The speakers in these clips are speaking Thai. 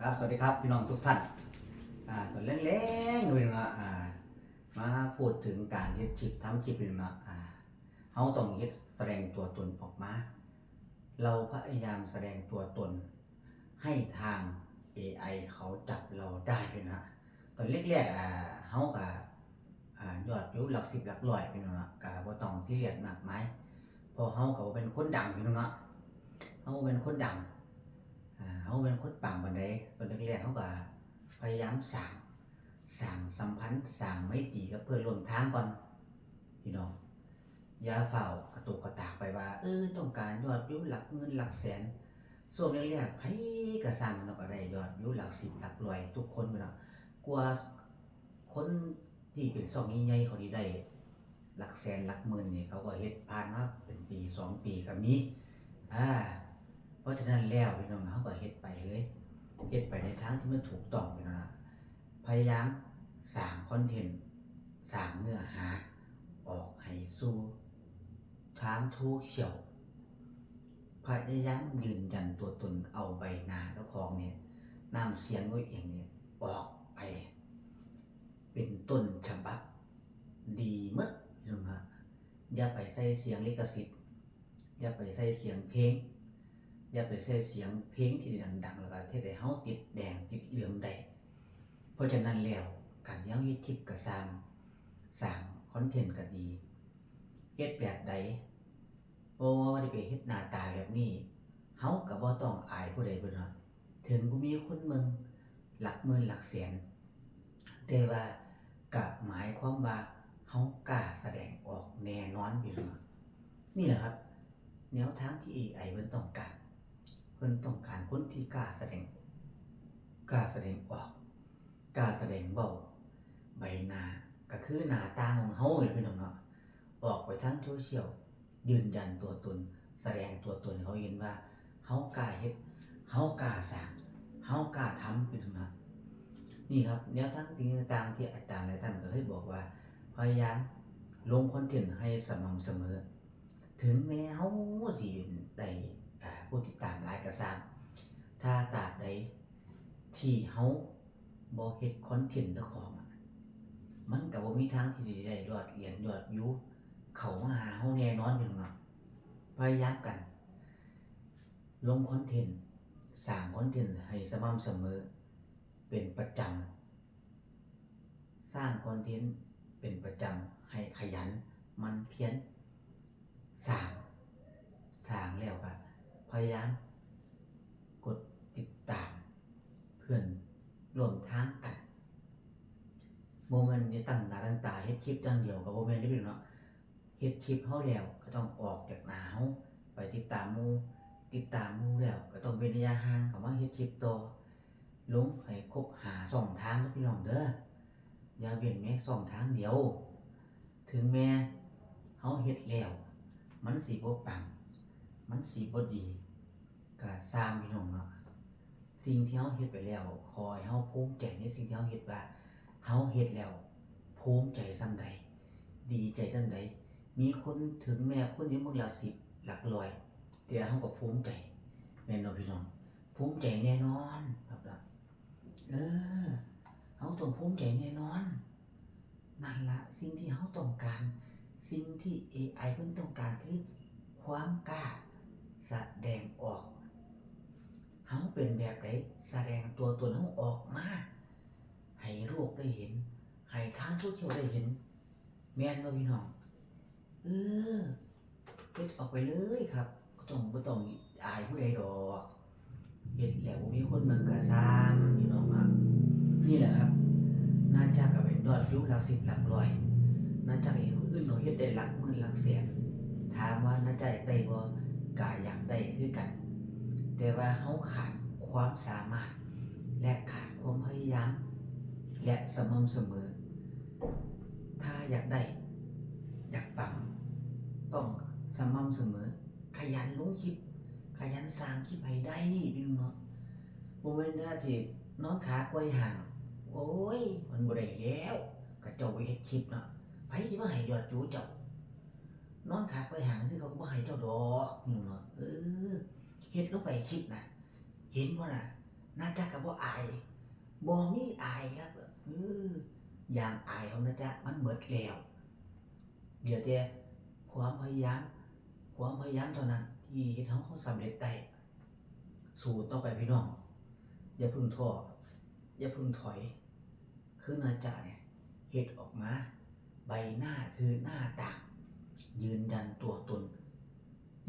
ครับสวัสดีครับพี่น้องทุกท่านตัวเล็กๆเลยนะมาพูดถึงการเฮ็ดคลิปทำคลิปเลยนะเฮาต้องเฮ็ดแสดงตัวตนออกมาเราพยายามแสดงตัวตนให้ทาง AI เขาจับเราได้เลยนะตอนแรกๆเฮาก็ยอดวิวหลัก10หลักร้อยพี่น้องนะก็บ่ต้องซีเรียสมากมายเพราะเฮาก็เป็นคนดังพี่น้องเนาะเฮาเป็นคนดังเขาเป็นคนปังบันไดตอนแรกๆเขาก็พยายามสร้างสัมพันธ์สร้างไมตรีกับเพื่อนร่วมทางก่อนพี่น้องอย่าเฝ้ากระตุกกระตากไปว่าต้องการยอดวิวหลักเงินหลักแสนส่วนแรกๆไผก็สร้างมันก็ได้ยอดวิวหลัก10หลักร้อยทุกคนพี่น้องกลัวคนที่เป็นช่องใหญ่ๆเขาได้หลักแสนหลักหมื่นนี่เขาก็เฮ็ดผ่านมาเป็นปี2ปีก็มีเพราะฉะนั้นแล้วพี่น้องเขาก็เฮ็ดไปเลยเฮ็ดไปในทางที่มันถูกต้องพี่น้องนะพยายามสร้างคอนเทนต์สร้างเนื้อหาออกให้สู่ทางทูกเชี่ยวพยายามยืนยันตัวตนเอาใบหน้าเจ้าของเนี่ยน้ำเสียงตัวเองเนี่ยออกไปเป็นต้นฉบับดีมั้ยพี่น้องนะอย่าไปใส่เสียงลิขสิทธิ์อย่าไปใส่เสียงเพลงอย่าไปใส่เสียงเพลงที่ดังๆแล้วก็เทศให้เฮาติดแดงติดเหลืองได้เพราะฉะนั้นแล้วการเฮ็ดคลิปก็สร้างคอนเทนต์ก็ดีเฮ็ดแบบใดบ่ได้ไปเฮ็ดหน้าตาแบบนี้เฮาก็บ่ต้องอายผู้ใดเพิ่นว่าถึงบ่มีคนเบิ่งหลักหมื่นหลักแสนแต่ว่าก็หมายความว่าเฮากล้าแสดงออกแน่นอนพี่น้องนี่แหละครับแนวทางที่ AI เพิ่นต้องการคนที่กล้าแสดงออกกล้าแสดงเว้าใบหน้าก็คือหน้าตาของเฮานี่พี่น้องเนาะออกไปทางโซเชียลยืนยันตัวตนแสดงตัวตนให้เขาเห็นว่าเฮากล้าเฮ็ดเฮากล้าสร้างเฮากล้าทำพี่น้องเนาะนี่ครับแนวทางต่างๆที่อาจารย์หลายท่านก็เคยบอกว่าพยายามลงคอนเทนต์ให้สม่ำเสมอถึงแม้เฮาสิได้ผู้ติดตามหลายก็ตามถ้าตราบใดที่เฮาบ่เฮ็ดคอนเทนต์เจ้าของมันก็บ่มีทางที่จะได้ยอดเหรียญยอดวิวเข้ามาหาเฮาแน่นอนพี่น้องเนาะพยายามกันลงคอนเทนต์สร้างคอนเทนต์ให้สม่ำเสมอเป็นประจำสร้างคอนเทนต์เป็นประจำให้ขยันมันเพียรสร้างแล้วก็พยายามกดติดตามเพื่อนร่วมทางกันโมเมนต์นี้ตั้งหน้าตั้งตาเฮ็ดคลิปอย่างเดียวกับโมเมนต์ที่เป็นเนาะเฮ็ดคลิปเฮาแล้วก็ต้องออกจากหน้าเฮาไปติดตามหมู่แล้วก็ต้องเว้นระยะห่างเข้ามาเฮ็ดคลิปต่อลงให้ครบ5ช่องทางเด้อพี่น้องเด้ออย่าเว้นแม้ช่องทางเดียวถึงแม้เฮาเฮ็ดแล้วมันสิบ่ปังมันสิบ่ดีก็สร้างพี่น้องเนาะสิ่งที่เฮาเฮ็ดไปแล้วขอให้เฮาภูมิใจในสิ่งที่เฮาเฮ็ดว่าเฮาเฮ็ดแล้วภูมิใจส่ำใดดีใจส่ำใดมีคนถึงแม้คนอยู่เมืองหลัก10หลักร้อยแต่เฮาก็ภูมิใจแม่นบ่พี่น้องภูมิใจแน่นอนครับล่ะเฮาต้องภูมิใจแน่นอนนั่นล่ะสิ่งที่เฮาต้องการสิ่งที่ AI เพิ่นต้องการคือความกล้าแสดงออกเฮาเป็นแบบใดแสดงตัวตนเฮาออกมาให้โลกได้เห็นให้ทางโซเชียลได้เห็นแม่นบ่พี่น้องเฮ็ดออกไปเลยครับบ่ต้องอายผู้ใดดอกเฮ็ดแล้วบ่มีคนเบิ่งก็สร้างพี่น้องครับนี่แหละครับน่าจะก็เป็นยอดวิวหลัก10หลักร้อยน่าจะเห็นคนอื่นเขาเฮ็ดได้หลักหมื่นหลักแสนถามว่าน่าจะอยากได้บ่ก็อยากได้คือกันแต่ว่าเฮาขาดความสามารถและขาดความพยายามและสม่ำเสมอถ้าอยากได้อยากปังต้องสม่ำเสมอขยันลงคลิปขยันสร้างคลิปให้ได้พี่น้องเนาะบ่แม่นว่าสินอนขาไกวห่างโอ้ยมันบ่ได้แล้วก็เจ้าไปเฮ็ดคลิปเนาะไผสิมาให้ยอดวิวเจ้านอนขาไกวห่างซื่อเขาก็บ่ให้เจ้าดอกพี่น้องเนาะเฮ็ดลงไปคลิปน่ะเห็นบ่น่ะ น่าจะกับบ่อายบ่มีอายครับอย่างอายของนะจ๊ะมันหมดแล้วเดี๋ยวแต่ความพยายามเท่านั้นที่เฮ็ดให้เขาสำเร็จได้สู้ต่อไปพี่น้องอย่าพึ่งท้ออย่าพึ่งถอยคือนะจ๊ะเนี่ยเฮ็ดออกมาใบหน้าคือหน้าต่างยืนยันตัวตน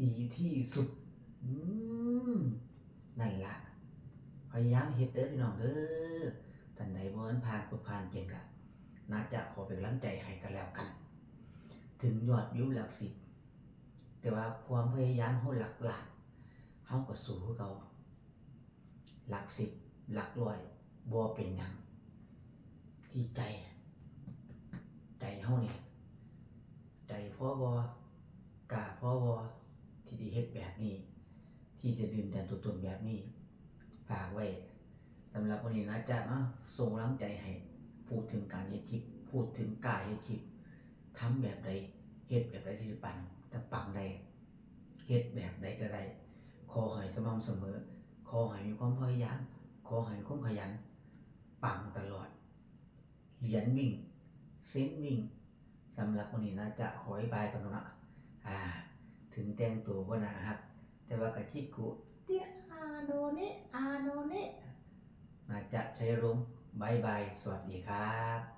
ดีที่สุดนั่นล่ะพยายามเฮ็ดเด้อพี่น้องเด้อท่านใดบ่ทันผ่านกดผ่านเก่งก็น่าจะขอเป็นกำลังใจให้กันแล้วกันถึงยอดวิวหลักสิบแต่ว่าความพยายามเฮาหลักล้านเฮาก็สู้คือเก่าหลักสิบหลักร้อยบ่เป็นหยังที่ใจเฮานี่ใจพอบ่กล้าพอบ่ที่จะเฮ็ดแบบนี้ที่จะยืนยันตัวตนแบบนี้ฝากไว้สำหรับวันนี้นะจ๊ะมาส่งกำลังใจให้พูดถึงการเฮ็ดคลิปพูดถึงกายเฮ็ดคลิปทำแบบใดเฮ็ดแบบใดที่จะปังได้เฮ็ดแบบใดก็ได้ขอให้สม่ำเสมอขอให้มีความพยายามขอให้มีความขยันปังตลอดเหรียญวิ่งเส้นวิ่งสำหรับวันนี้นะจ๊ะขอให้บายกันเนาะถึงแต่งตัวบ่น่าฮักแต่ว่าก็คิดกูเตี้ยอาโนเนะนะจ๊ะชัยรมบ๊ายบายสวัสดีครับ